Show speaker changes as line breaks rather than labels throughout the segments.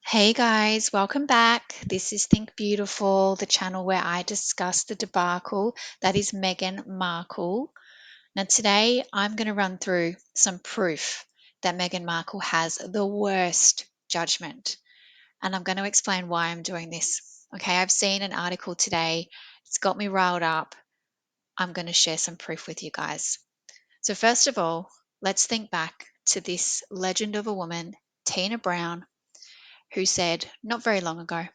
Hey guys, welcome back. This is Think Beautiful, the channel where I discuss the debacle that is Meghan Markle. Now, today I'm going to run through some proof that Meghan Markle has the worst judgment, and I'm going to explain why I'm doing this. Okay, I've seen an article today, it's got me riled up. I'm going to share some proof with you guys. So, first of all, let's think back to this legend of a woman, Tina Brown, who said not very long ago,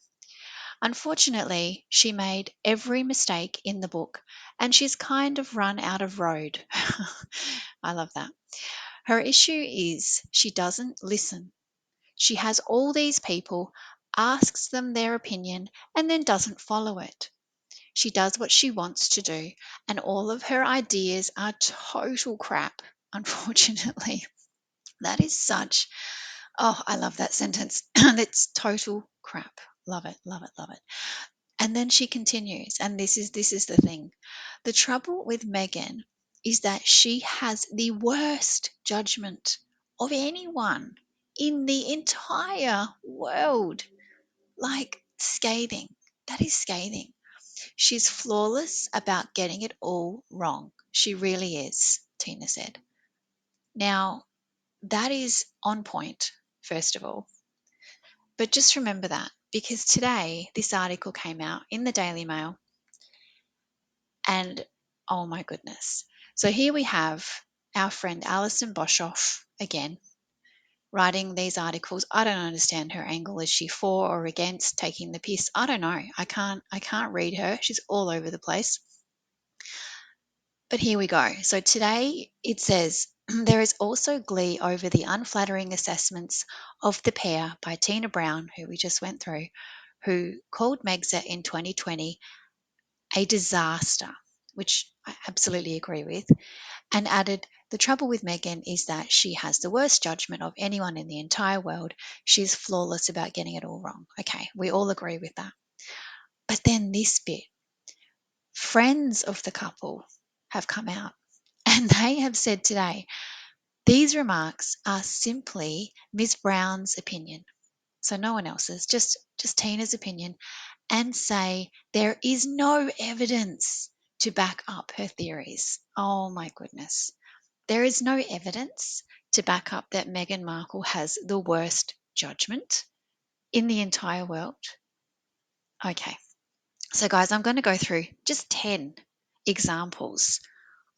unfortunately, she made every mistake in the book and she's kind of run out of road. I love that. Her issue is she doesn't listen. She has all these people, asks them their opinion, and then doesn't follow it. She does what she wants to do, and all of her ideas are total crap, unfortunately. That is such, oh, I love that sentence. It's total crap. Love it, love it, love it. And then she continues, and this is the thing. The trouble with Meghan is that she has the worst judgment of anyone in the entire world. Like scathing. That is scathing. She's flawless about getting it all wrong. She really is, Tina said. Now, that is on point, first of all. But just remember that because today this article came out in the Daily Mail. And oh my goodness. So here we have our friend Alison Boshoff again writing these articles. I don't understand her angle. Is she for or against taking the piss? I don't know. I can't read her. She's all over the place. But here we go. So today it says there is also glee over the unflattering assessments of the pair by Tina Brown, who we just went through, who called Megxit in 2020 a disaster, which I absolutely agree with, and added, the trouble with Meghan is that she has the worst judgment of anyone in the entire world. She's flawless about getting it all wrong. Okay, we all agree with that. But then this bit, friends of the couple have come out and they have said today, these remarks are simply Ms. Brown's opinion. So no one else's, just Tina's opinion, and say there is no evidence to back up her theories. Oh my goodness. There is no evidence to back up that Meghan Markle has the worst judgment in the entire world. Okay, so guys, I'm going to go through just 10 examples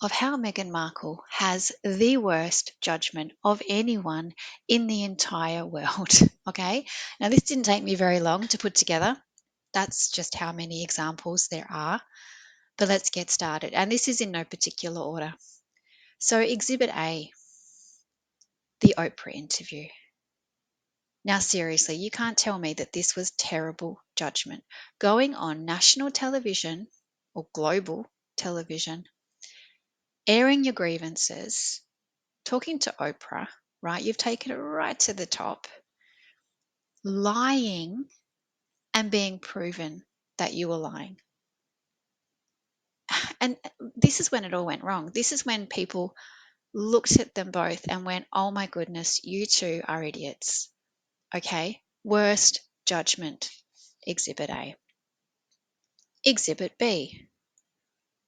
of how Meghan Markle has the worst judgment of anyone in the entire world. Okay, now this didn't take me very long to put together. That's just how many examples there are. But let's get started. And this is in no particular order. So, Exhibit A, the Oprah interview. Now, seriously, you can't tell me that this was terrible judgment. Going on national television or global television, airing your grievances, talking to Oprah, right? You've taken it right to the top, lying and being proven that you were lying. And this is when it all went wrong. This is when people looked at them both and went, oh my goodness, you two are idiots. Okay, worst judgment, Exhibit A. Exhibit B,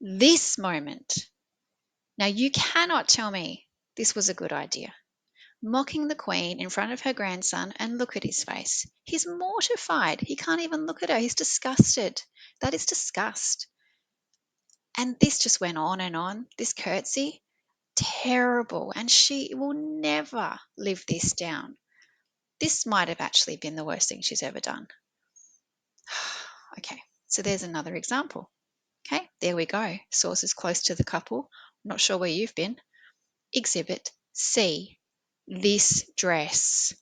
this moment. Now, you cannot tell me this was a good idea. Mocking the Queen in front of her grandson, and look at his face. He's mortified. He can't even look at her. He's disgusted. That is disgust. And this just went on and on. This curtsy, terrible. And she will never live this down. This might have actually been the worst thing she's ever done. Okay, so there's another example. Okay, there we go. Sources close to the couple. Not sure where you've been. Exhibit C, this dress.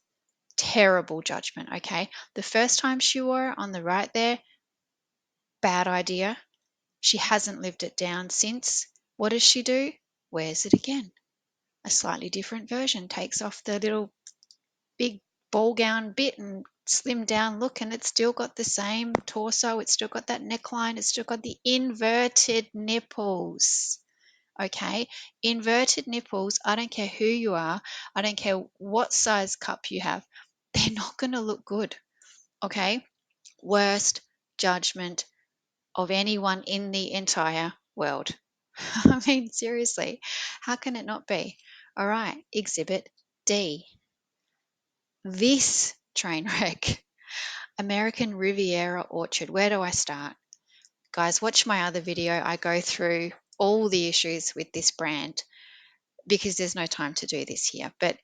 Terrible judgment, okay? The first time she wore it on the right there, bad idea. She hasn't lived it down since. What does she do? Wears it again. A slightly different version, takes off the little big ball gown bit and slimmed down look, and it's still got the same torso, it's still got that neckline, it's still got the inverted nipples. Okay, inverted nipples, I don't care who you are, I don't care what size cup you have, they're not going to look good. Okay. Worst judgment of anyone in the entire world. I mean, seriously, how can it not be? All right. Exhibit D. This train wreck. American Riviera Orchard. Where do I start? Guys, watch my other video. I go through all the issues with this brand because there's no time to do this here. But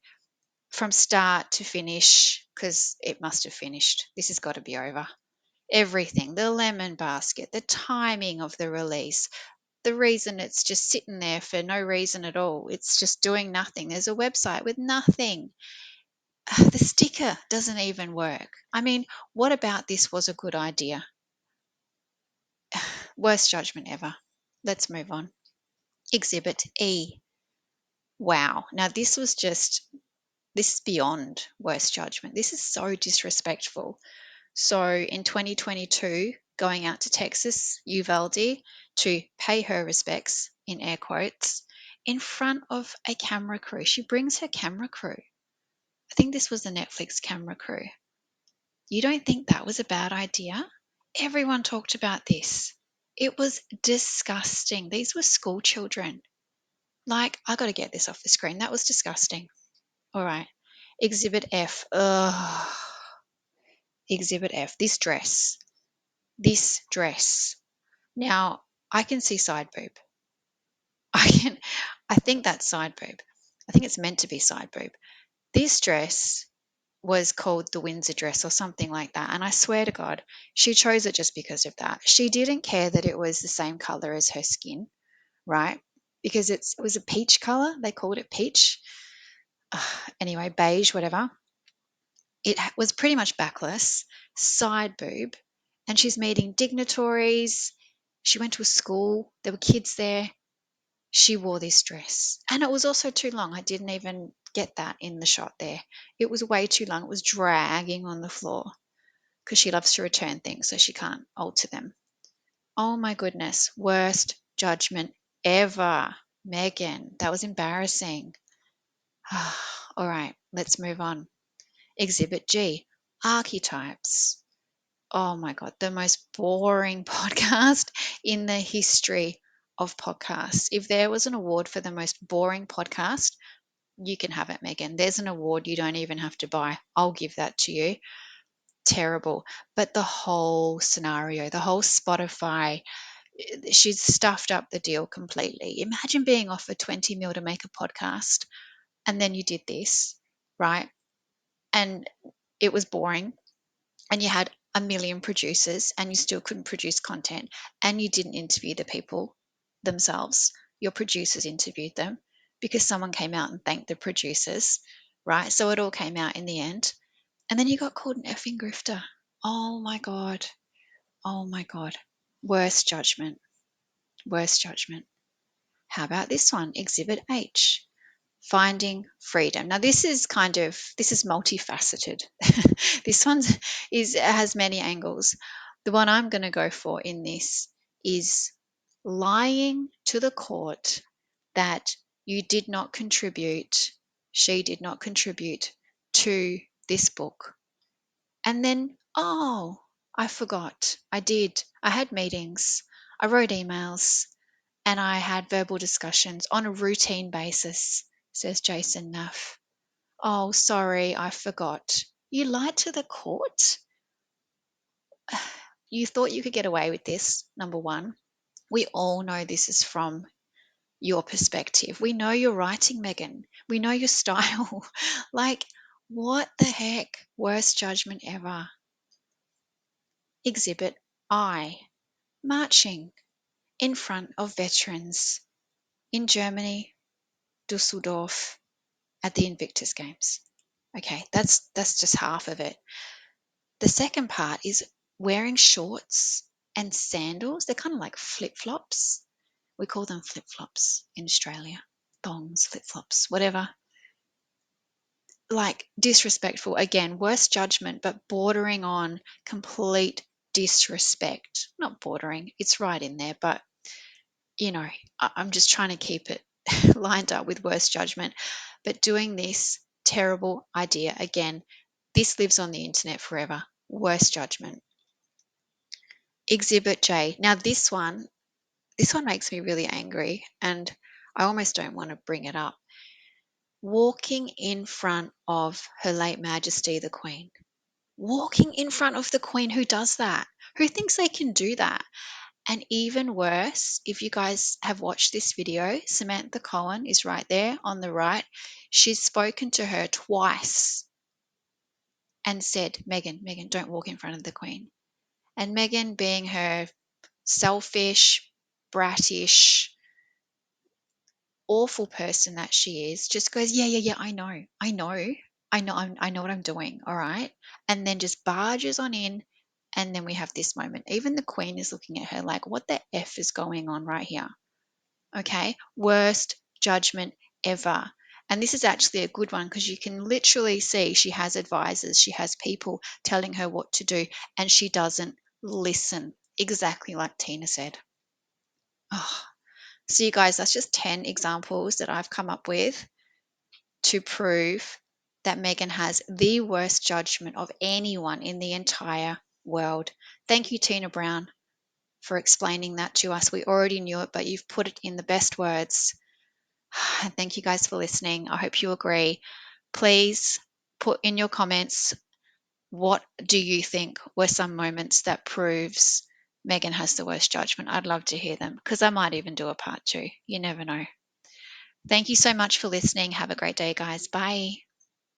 from start to finish, because it must have finished, this has got to be over. Everything, the lemon basket, the timing of the release, the reason it's just sitting there for no reason at all. It's just doing nothing. There's a website with nothing. The sticker doesn't even work. I mean, what about this was a good idea? Worst judgment ever. Let's move on. Exhibit E. Wow. Now, this is beyond worst judgment. This is so disrespectful. So in 2022, going out to Texas, Uvalde, to pay her respects, in air quotes, in front of a camera crew. She brings her camera crew. I think this was the Netflix camera crew. You don't think that was a bad idea? Everyone talked about this. It was disgusting. These were school children. Like, I got to get this off the screen. That was disgusting. All right. Exhibit F. Ugh. Exhibit F. This dress. This dress. Now, I can see side boob. I think that's side boob. I think it's meant to be side boob. This dress was called the Windsor dress or something like that. And I swear to God, she chose it just because of that. She didn't care that it was the same color as her skin, right? Because it was a peach color. They called it peach. Anyway, beige, whatever. It was pretty much backless, side boob, and she's meeting dignitaries. She went to a school. There were kids there. She wore this dress. And it was also too long. I didn't even get that in the shot there. It was way too long. It was dragging on the floor because she loves to return things, so she can't alter them. Oh my goodness. Worst judgment ever. Meghan, that was embarrassing. All right, let's move on. Exhibit G, Archetypes. Oh my God, the most boring podcast in the history of podcasts. If there was an award for the most boring podcast, you can have it, Meghan. There's an award you don't even have to buy. I'll give that to you. Terrible. But the whole scenario, the whole Spotify, she's stuffed up the deal completely. Imagine being offered 20 mil to make a podcast and then you did this, right? And it was boring and you had a million producers and you still couldn't produce content and you didn't interview the people themselves. Your producers interviewed them because someone came out and thanked the producers, right? So it all came out in the end. And then you got called an effing grifter. Oh my God. Oh my God. Worst judgment. Worst judgment. How about this one? Exhibit H. Finding freedom. Now this is multifaceted. This one has many angles. The one I'm going to go for in this is lying to the court that you did not contribute, she did not contribute to this book. And then, oh, I forgot. I did. I had meetings. I wrote emails and I had verbal discussions on a routine basis, says Jason Naff. Oh, sorry, I forgot. You lied to the court? You thought you could get away with this, number one. We all know this is from your perspective. We know your writing, Meghan. We know your style. Like, what the heck? Worst judgment ever. Exhibit I. Marching in front of veterans in Germany, Dusseldorf, at the Invictus Games. Okay, that's just half of it. The second part is wearing shorts and sandals. They're kind of like flip-flops. We call them flip-flops in Australia. Thongs, flip-flops, whatever. Like disrespectful. Again, worst judgment, but bordering on complete disrespect. Not bordering, it's right in there, but I'm just trying to keep it lined up with worst judgment. But doing this terrible idea again, this lives on the internet forever. worst judgment. Exhibit J. Now this one makes me really angry, and I almost don't want to bring it up. Walking in front of Her late Majesty the Queen. Walking in front of the Queen. Who does that? Who thinks they can do that? And even worse, if you guys have watched this video, Samantha Cohen is right there on the right. She's spoken to her twice and said, Meghan, don't walk in front of the Queen. And Meghan, being her selfish, brattish, awful person that she is, just goes, yeah, I know what I'm doing, all right? And then just barges on in, and then we have this moment. Even the Queen is looking at her like, what the F is going on right here? Okay, worst judgment ever. And this is actually a good one because you can literally see she has advisors, she has people telling her what to do, and she doesn't listen, exactly like Tina said. Oh, so, you guys, that's just 10 examples that I've come up with to prove that Meghan has the worst judgment of anyone in the entire world. Thank you, Tina Brown, for explaining that to us. We already knew it, but you've put it in the best words. And thank you guys for listening. I hope you agree. Please put in your comments, what do you think were some moments that proves Meghan has the worst judgment? I'd love to hear them because I might even do a part 2. You never know. Thank you so much for listening. Have a great day, guys. Bye.